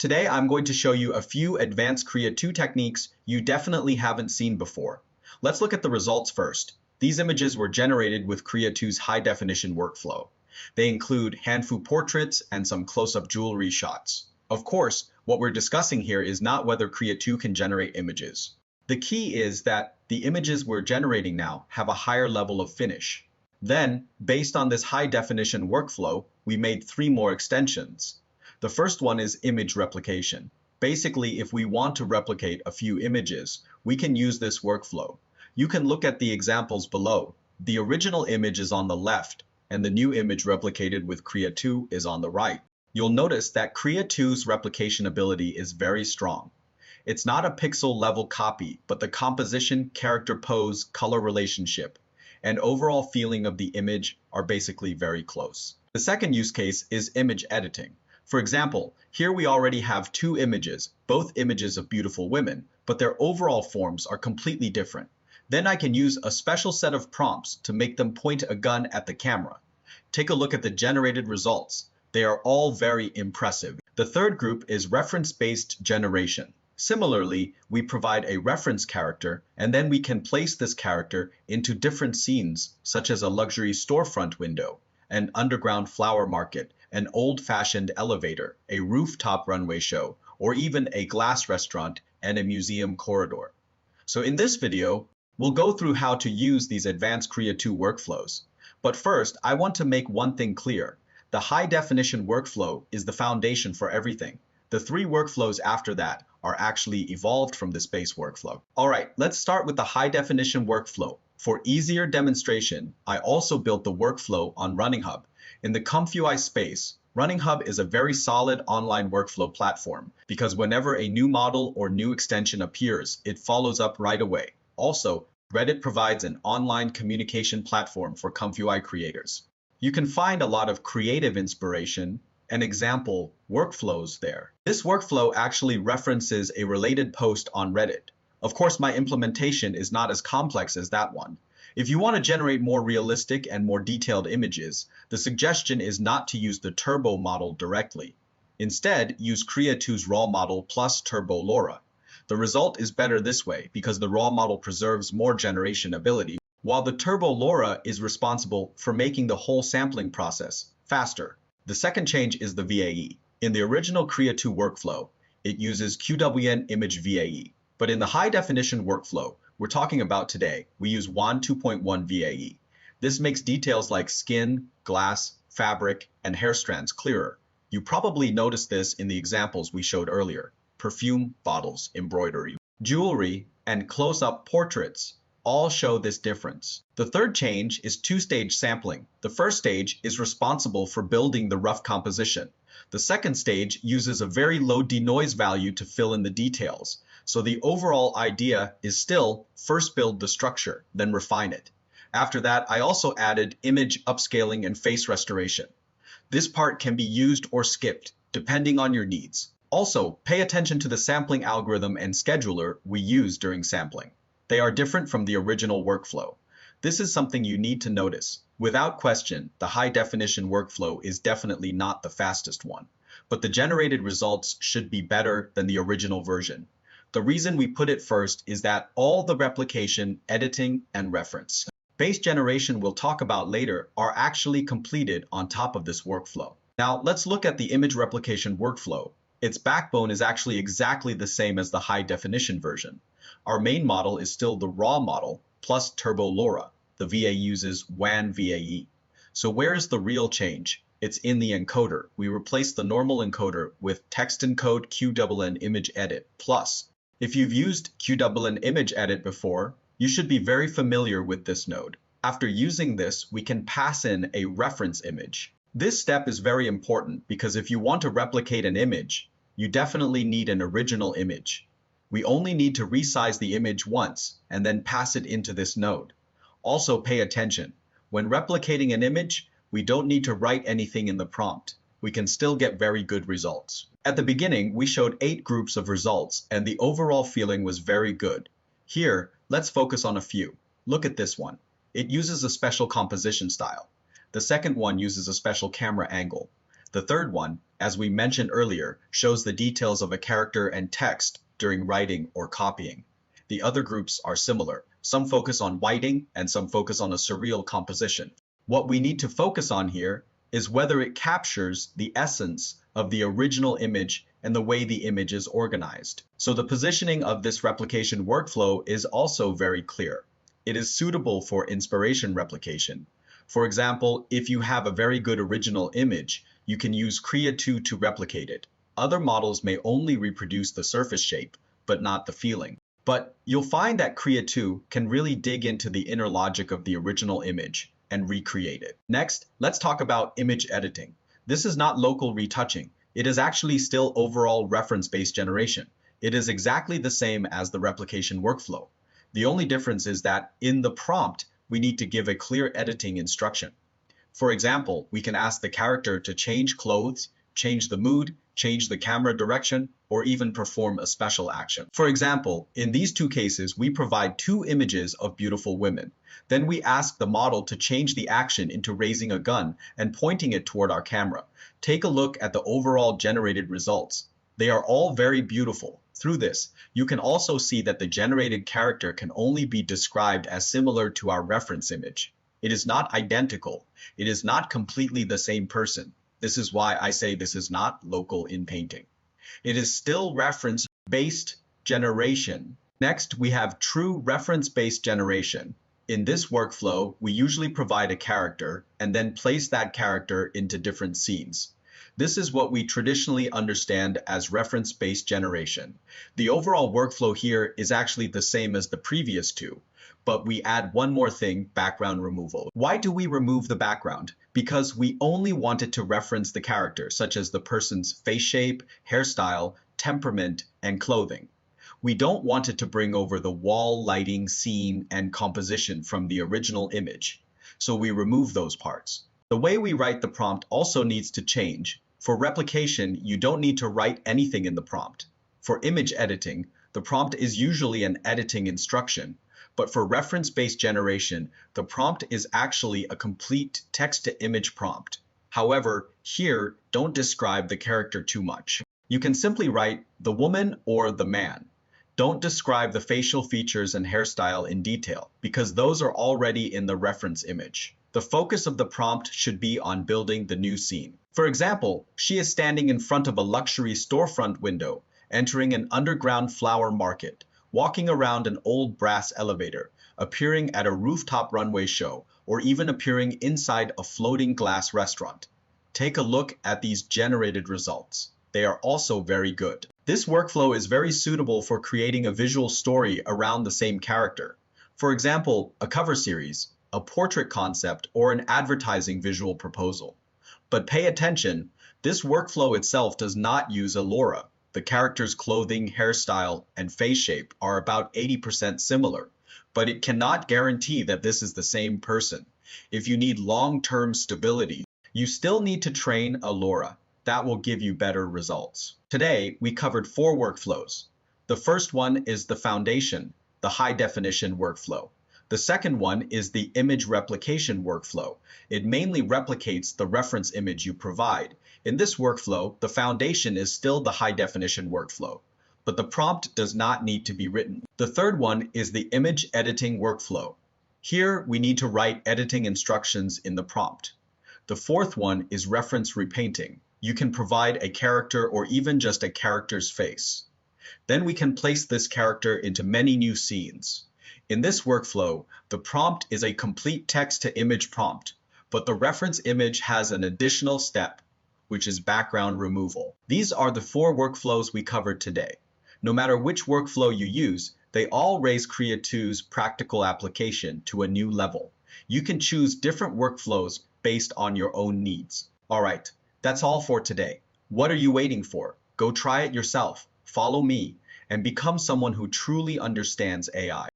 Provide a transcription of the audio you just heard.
Today I'm going to show you a few advanced Crea2 techniques you definitely haven't seen before. Let's look at the results first. These images were generated with Crea2's high-definition workflow. They include handfu portraits and some close-up jewelry shots. Of course, what we're discussing here is not whether Crea2 can generate images. The key is that the images we're generating now have a higher level of finish. Then, based on this high-definition workflow, we made 3 more extensions. The first one is image replication. Basically, if we want to replicate a few images, we can use this workflow. You can look at the examples below. The original image is on the left, and the new image replicated with Crea2 is on the right. You'll notice that Crea2's replication ability is very strong. It's not a pixel-level copy, but the composition, character pose, color relationship, and overall feeling of the image are basically very close. The second use case is image editing. For example, here we already have 2 images, both images of beautiful women, but their overall forms are completely different. Then I can use a special set of prompts to make them point a gun at the camera. Take a look at the generated results. They are all very impressive. The third group is reference-based generation. Similarly, we provide a reference character, and then we can place this character into different scenes, such as a luxury storefront window, an underground flower market, an old-fashioned elevator, a rooftop runway show, or even a glass restaurant and a museum corridor. So in this video, we'll go through how to use these advanced Crea2 workflows. But first, I want to make one thing clear. The high-definition workflow is the foundation for everything. The 3 workflows after that are actually evolved from this base workflow. All right, let's start with the high-definition workflow. For easier demonstration, I also built the workflow on Running Hub. In the ComfyUI space, Running Hub is a very solid online workflow platform because whenever a new model or new extension appears, it follows up right away. Also, Reddit provides an online communication platform for ComfyUI creators. You can find a lot of creative inspiration and example workflows there. This workflow actually references a related post on Reddit. Of course, my implementation is not as complex as that one. If you want to generate more realistic and more detailed images, the suggestion is not to use the Turbo model directly. Instead, use Crea2's RAW model plus Turbo LoRA. The result is better this way because the RAW model preserves more generation ability, while the Turbo LoRA is responsible for making the whole sampling process faster. The second change is the VAE. In the original Crea2 workflow, it uses QWN image VAE. But in the high-definition workflow we're talking about today, we use WAN 2.1 VAE. This makes details like skin, glass, fabric, and hair strands clearer. You probably noticed this in the examples we showed earlier. Perfume bottles, embroidery, jewelry, and close-up portraits all show this difference. The third change is 2-stage sampling. The first stage is responsible for building the rough composition. The second stage uses a very low denoise value to fill in the details. So the overall idea is still first build the structure, then refine it. After that, I also added image upscaling and face restoration. This part can be used or skipped, depending on your needs. Also, pay attention to the sampling algorithm and scheduler we use during sampling. They are different from the original workflow. This is something you need to notice. Without question, the high-definition workflow is definitely not the fastest one, but the generated results should be better than the original version. The reason we put it first is that all the replication, editing, and reference base generation we'll talk about later are actually completed on top of this workflow. Now, let's look at the image replication workflow. Its backbone is actually exactly the same as the high-definition version. Our main model is still the RAW model plus Turbo LoRA. The VA uses WAN VAE. So where is the real change? It's in the encoder. We replaced the normal encoder with text encode QWN image edit plus. If you've used QWN image edit before, you should be very familiar with this node. After using this, we can pass in a reference image. This step is very important because if you want to replicate an image, you definitely need an original image. We only need to resize the image once and then pass it into this node. Also pay attention. When replicating an image, we don't need to write anything in the prompt. We can still get very good results. At the beginning, we showed 8 groups of results and the overall feeling was very good. Here, let's focus on a few. Look at this one. It uses a special composition style. The second one uses a special camera angle. The third one, as we mentioned earlier, shows the details of a character and text during writing or copying. The other groups are similar. Some focus on whiting and some focus on a surreal composition. What we need to focus on here is whether it captures the essence of the original image and the way the image is organized. So the positioning of this replication workflow is also very clear. It is suitable for inspiration replication. For example, if you have a very good original image, you can use Krea2 to replicate it. Other models may only reproduce the surface shape, but not the feeling. But you'll find that Krea2 can really dig into the inner logic of the original image and recreate it. Next, let's talk about image editing. This is not local retouching. It is actually still overall reference-based generation. It is exactly the same as the replication workflow. The only difference is that in the prompt, we need to give a clear editing instruction. For example, we can ask the character to change clothes, change the mood, change the camera direction, or even perform a special action. For example, in these two cases, we provide two images of beautiful women. Then we ask the model to change the action into raising a gun and pointing it toward our camera. Take a look at the overall generated results. They are all very beautiful. Through this, you can also see that the generated character can only be described as similar to our reference image. It is not identical. It is not completely the same person. This is why I say this is not local in painting. It is still reference-based generation. Next, we have true reference-based generation. In this workflow, we usually provide a character and then place that character into different scenes. This is what we traditionally understand as reference-based generation. The overall workflow here is actually the same as the previous two, but we add one more thing, background removal. Why do we remove the background? Because we only want it to reference the character, such as the person's face shape, hairstyle, temperament, and clothing. We don't want it to bring over the wall, lighting, scene, and composition from the original image, so we remove those parts. The way we write the prompt also needs to change. For replication, you don't need to write anything in the prompt. For image editing, the prompt is usually an editing instruction, but for reference-based generation, the prompt is actually a complete text-to-image prompt. However, here, don't describe the character too much. You can simply write the woman or the man. Don't describe the facial features and hairstyle in detail, because those are already in the reference image. The focus of the prompt should be on building the new scene. For example, she is standing in front of a luxury storefront window, entering an underground flower market, walking around an old brass elevator, appearing at a rooftop runway show, or even appearing inside a floating glass restaurant. Take a look at these generated results. They are also very good. This workflow is very suitable for creating a visual story around the same character. For example, a cover series, a portrait concept, or an advertising visual proposal. But pay attention, this workflow itself does not use a LoRA. The character's clothing, hairstyle, and face shape are about 80% similar, but it cannot guarantee that this is the same person. If you need long-term stability, you still need to train a LoRA. That will give you better results. Today, we covered 4 workflows. The first one is the foundation, the high-definition workflow. The second one is the image replication workflow. It mainly replicates the reference image you provide. In this workflow, the foundation is still the high-definition workflow, but the prompt does not need to be written. The third one is the image editing workflow. Here, we need to write editing instructions in the prompt. The fourth one is reference repainting. You can provide a character or even just a character's face. Then we can place this character into many new scenes. In this workflow, the prompt is a complete text-to-image prompt, but the reference image has an additional step, which is background removal. These are the 4 workflows we covered today. No matter which workflow you use, they all raise Krea2's practical application to a new level. You can choose different workflows based on your own needs. All right, that's all for today. What are you waiting for? Go try it yourself, follow me, and become someone who truly understands AI.